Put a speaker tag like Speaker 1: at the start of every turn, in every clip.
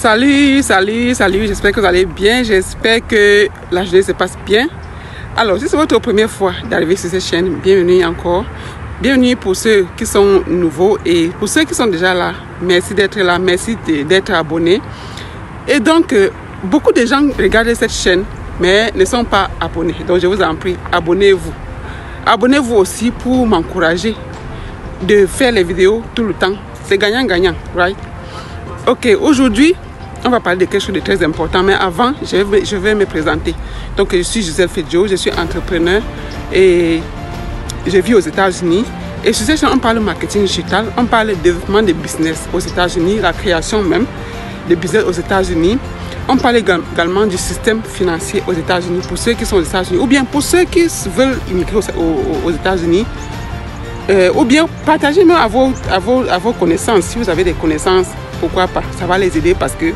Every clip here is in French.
Speaker 1: Salut, j'espère que vous allez bien, j'espère que la journée se passe bien. Alors, si c'est votre première fois d'arriver sur cette chaîne, bienvenue encore. Bienvenue pour ceux qui sont nouveaux et pour ceux qui sont déjà là, merci d'être là, merci d'être abonnés. Et donc, beaucoup de gens regardent cette chaîne, mais ne sont pas abonnés. Donc, je vous en prie, abonnez-vous. Abonnez-vous aussi pour m'encourager de faire les vidéos tout le temps. C'est gagnant-gagnant, right? Ok, aujourd'hui, on va parler de quelque chose de très important, mais avant, je vais me présenter. Donc, je suis Gisèle Fedjo, je suis entrepreneur et je vis aux États-Unis. Et sur cette chaîne, on parle de marketing digital, on parle de développement de business aux États-Unis, la création même de business aux États-Unis. On parle également du système financier aux États-Unis pour ceux qui sont aux États-Unis ou bien pour ceux qui veulent immigrer aux États-Unis. Ou bien partagez même à vos connaissances. Si vous avez des connaissances, pourquoi pas, ça va les aider parce que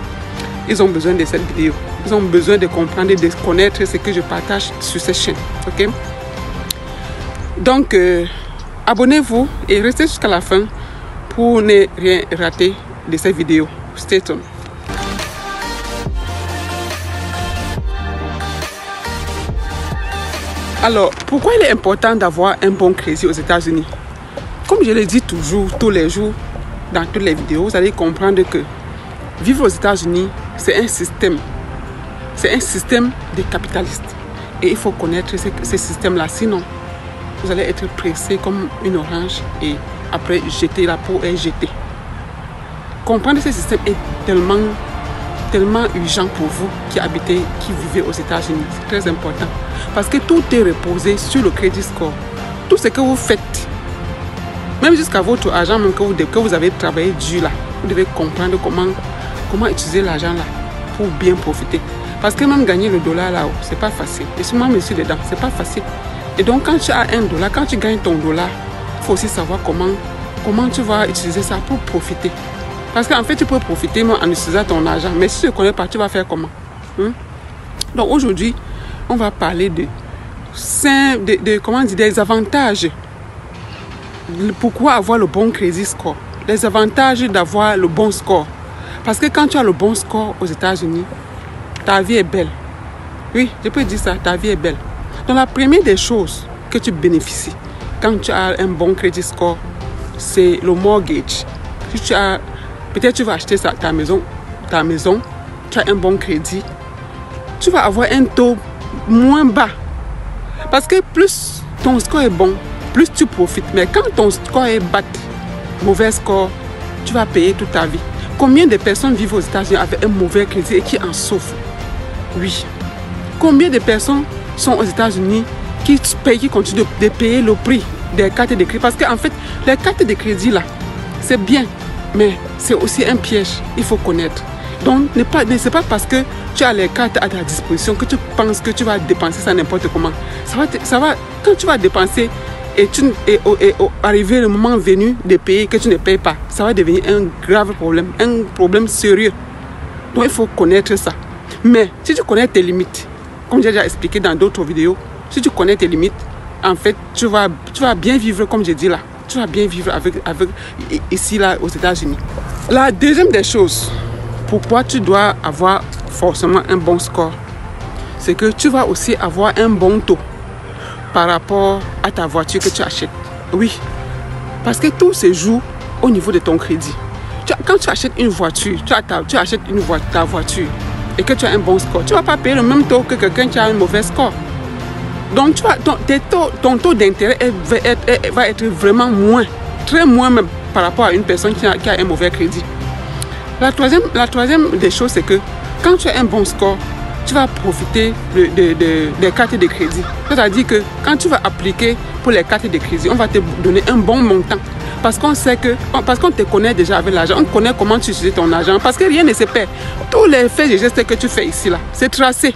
Speaker 1: ils ont besoin de cette vidéo. Ils ont besoin de comprendre et de connaître ce que je partage sur cette chaîne. Ok? Donc, abonnez-vous et restez jusqu'à la fin pour ne rien rater de cette vidéo. Stay tuned. Alors, pourquoi il est important d'avoir un bon crédit aux États-Unis? Comme je le dis toujours, tous les jours, dans toutes les vidéos, vous allez comprendre que vivre aux États-Unis, c'est un système. C'est un système de capitalistes. Et il faut connaître ce système-là. Sinon, vous allez être pressé comme une orange et après jeter la peau et jeter. Comprendre ce système est tellement urgent pour vous qui vivez aux États-Unis. C'est très important. Parce que tout est reposé sur le crédit score. Tout ce que vous faites, même jusqu'à votre argent même que vous avez travaillé dur là, vous devez comprendre comment utiliser l'argent là pour bien profiter. Parce que même gagner le dollar là-haut, c'est pas facile. Et souvent, monsieur dedans, c'est pas facile. Et donc, quand tu as $1, quand tu gagnes ton dollar, il faut aussi savoir comment tu vas utiliser ça pour profiter. Parce qu'en fait, tu peux profiter en utilisant ton argent. Mais si tu ne connais pas, tu vas faire comment? Donc, aujourd'hui, on va parler des avantages. Pourquoi avoir le bon crédit score? Les avantages d'avoir le bon score. Parce que quand tu as le bon score aux États-Unis, ta vie est belle. Oui, je peux dire ça, ta vie est belle. Donc la première des choses que tu bénéficies quand tu as un bon crédit score, c'est le mortgage. Si peut-être tu vas acheter ta maison, tu as un bon crédit, tu vas avoir un taux moins bas. Parce que plus ton score est bon, plus tu profites. Mais quand ton score est bas, mauvais score, tu vas payer toute ta vie. Combien de personnes vivent aux États-Unis avec un mauvais crédit et qui en souffrent? Oui. Combien de personnes sont aux États-Unis qui continuent de payer le prix des cartes de crédit? Parce qu'en fait, les cartes de crédit là, c'est bien, mais c'est aussi un piège. Il faut connaître. Donc, c'est pas parce que tu as les cartes à ta disposition que tu penses que tu vas dépenser ça n'importe comment. Ça va, quand tu vas dépenser et arriver le moment venu de payer que tu ne payes pas, ça va devenir un grave problème, un problème sérieux. Donc, il faut connaître ça. Mais si tu connais tes limites, comme j'ai déjà expliqué dans d'autres vidéos, si tu connais tes limites, en fait, tu vas bien vivre, comme j'ai dit là. Tu vas bien vivre ici, là, aux États-Unis. La deuxième des choses, pourquoi tu dois avoir forcément un bon score, c'est que tu vas aussi avoir un bon taux par rapport à ta voiture que tu achètes. Oui, parce que tout se joue au niveau de ton crédit. Quand tu achètes une voiture, tu achètes ta voiture et que tu as un bon score, tu ne vas pas payer le même taux que quelqu'un qui a un mauvais score. Donc, ton taux d'intérêt va être vraiment moins, très moins même par rapport à une personne qui a un mauvais crédit. La troisième des choses, c'est que quand tu as un bon score, tu vas profiter des cartes de crédit. C'est-à-dire que quand tu vas appliquer pour les cartes de crédit, on va te donner un bon montant. Parce qu'on te connaît déjà avec l'argent, on connaît comment tu utilises ton argent. Parce que rien ne se perd. Tous les faits et gestes que tu fais ici, là, c'est tracé.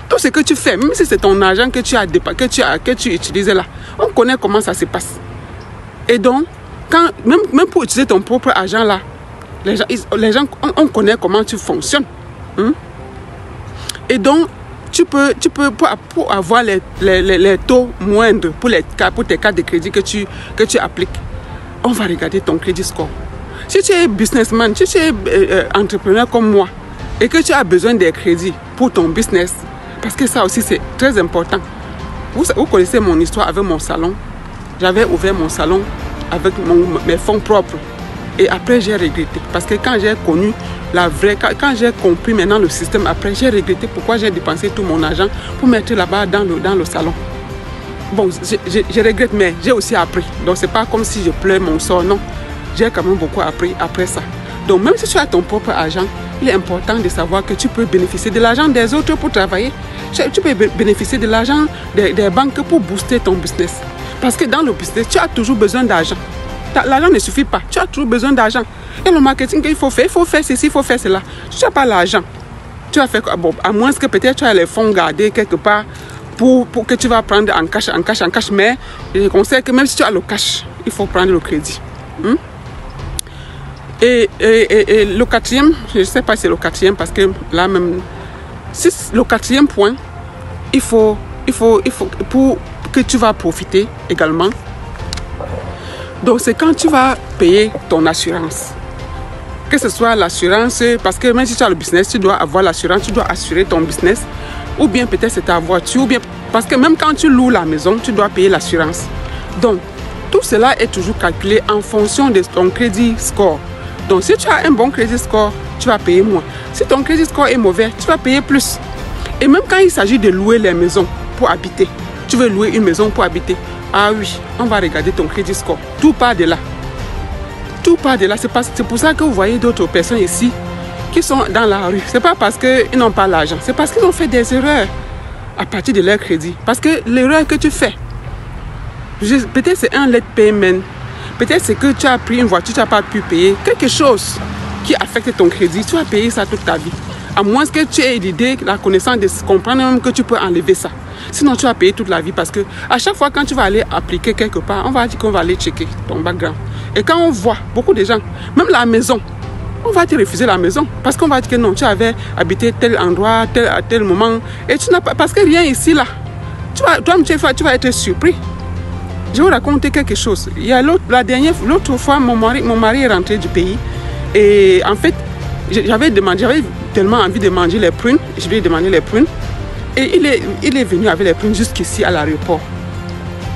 Speaker 1: Tout ce que tu fais, même si c'est ton argent que tu utilises là, on connaît comment ça se passe. Et donc, même pour utiliser ton propre argent là, les gens on connaît comment tu fonctionnes. Et donc, pour avoir les taux moindres pour tes cartes de crédit que tu appliques, on va regarder ton crédit score. si tu es businessman, si tu es entrepreneur comme moi, et que tu as besoin des crédits pour ton business, parce que ça aussi c'est très important. Vous connaissez mon histoire avec mon salon. J'avais ouvert mon salon avec mes fonds propres. Et après, j'ai regretté. Parce que quand j'ai connu la vraie... Quand j'ai compris maintenant le système, après, j'ai regretté pourquoi j'ai dépensé tout mon argent pour mettre là-bas dans le salon. Bon, je regrette, mais j'ai aussi appris. Donc, c'est pas comme si je pleure mon sort, non. J'ai quand même beaucoup appris après ça. Donc, même si tu as ton propre argent, il est important de savoir que tu peux bénéficier de l'argent des autres pour travailler. Tu peux bénéficier de l'argent des banques pour booster ton business. Parce que dans le business, tu as toujours besoin d'argent. L'argent ne suffit pas. Tu as toujours besoin d'argent. Et le marketing, il faut faire ceci, il faut faire cela. Si tu n'as pas l'argent, tu vas faire quoi? Bon, à moins que peut-être tu as les fonds gardés quelque part pour que tu vas prendre en cash. Mais je conseille que même si tu as le cash, il faut prendre le crédit. Et le quatrième, je ne sais pas si c'est le quatrième parce que là même, le quatrième point, il faut pour que tu vas profiter également. Donc c'est quand tu vas payer ton assurance. Que ce soit l'assurance, parce que même si tu as le business, tu dois avoir l'assurance, tu dois assurer ton business. Ou bien peut-être c'est ta voiture, ou bien parce que même quand tu loues la maison, tu dois payer l'assurance. Donc tout cela est toujours calculé en fonction de ton crédit score. Donc si tu as un bon crédit score, tu vas payer moins. Si ton crédit score est mauvais, tu vas payer plus. Et même quand il s'agit de louer les maisons pour habiter, tu veux louer une maison pour habiter. Ah oui, on va regarder ton crédit score. Tout part de là. Tout part de là. C'est pour ça que vous voyez d'autres personnes ici qui sont dans la rue. Ce n'est pas parce qu'ils n'ont pas l'argent. C'est parce qu'ils ont fait des erreurs à partir de leur crédit. Parce que l'erreur que tu fais, peut-être c'est un late payment. Peut-être c'est que tu as pris une voiture, tu n'as pas pu payer. Quelque chose qui affecte ton crédit, tu vas payer ça toute ta vie. À moins que tu aies l'idée, la connaissance de comprendre même que tu peux enlever ça. Sinon, tu vas payer toute la vie parce que à chaque fois quand tu vas aller appliquer quelque part, on va dire qu'on va aller checker ton background. Et quand on voit beaucoup de gens, même la maison, on va te refuser la maison parce qu'on va dire que non, tu avais habité tel endroit, à tel moment. Et tu n'as pas, parce que rien ici, là, tu vas être surpris. Je vais vous raconter quelque chose. Il y a l'autre fois, mon mari est rentré du pays. Et en fait, j'avais tellement envie de manger les prunes. Je lui ai demandé les prunes. Et il est venu avec les prunes jusqu'ici à l'aéroport.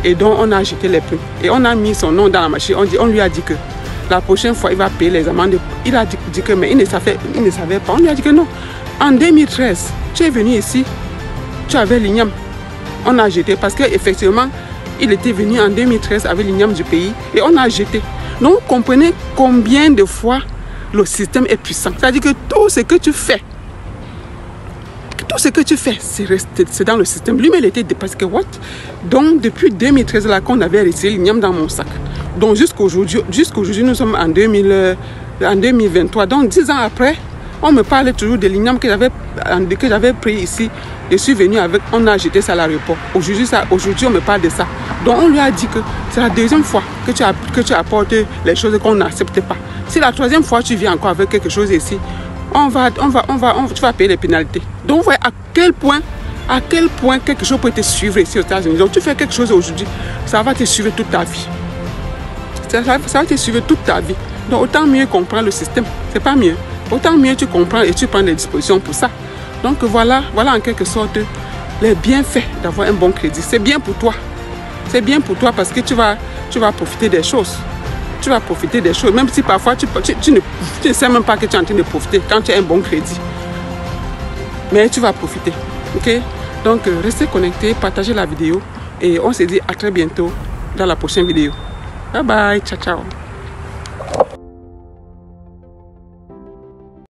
Speaker 1: Et donc, on a jeté les prunes. Et on a mis son nom dans la machine. On lui a dit que la prochaine fois, il va payer les amendes. Il a dit que, mais il ne savait pas. On lui a dit que non. En 2013, tu es venu ici, tu avais l'igname. On a jeté parce qu'effectivement, il était venu en 2013 avec l'igname du pays et on a jeté. Donc, vous comprenez combien de fois le système est puissant. C'est-à-dire que tout ce que tu fais, c'est dans le système. Lui-même, il était dépassé que what? Donc, depuis 2013, là, qu'on avait retiré l'igname dans mon sac. Donc, jusqu'aujourd'hui, nous sommes en 2023. Donc, 10 ans après, on me parle toujours de l'igname que j'avais pris ici. Je suis venu avec, on a jeté ça à l'aéroport. Aujourd'hui, on me parle de ça. Donc, on lui a dit que c'est la deuxième fois que tu apportes les choses qu'on n'accepte pas. Si la troisième fois, tu viens encore avec quelque chose ici, tu vas payer les pénalités. Donc, vous voyez à quel point quelque chose peut te suivre ici aux États-Unis. Donc, tu fais quelque chose aujourd'hui, ça va te suivre toute ta vie. Ça va te suivre toute ta vie. Donc, autant mieux comprendre le système. C'est pas mieux. Autant mieux tu comprends et tu prends des dispositions pour ça. Donc, voilà en quelque sorte les bienfaits d'avoir un bon crédit. C'est bien pour toi. C'est bien pour toi parce que tu vas profiter des choses. Tu vas profiter des choses. Même si parfois tu ne sais même pas que tu es en train de profiter quand tu as un bon crédit. Mais tu vas profiter. Ok? Donc, restez connectés, partagez la vidéo et on se dit à très bientôt dans la prochaine vidéo. Bye bye, ciao ciao.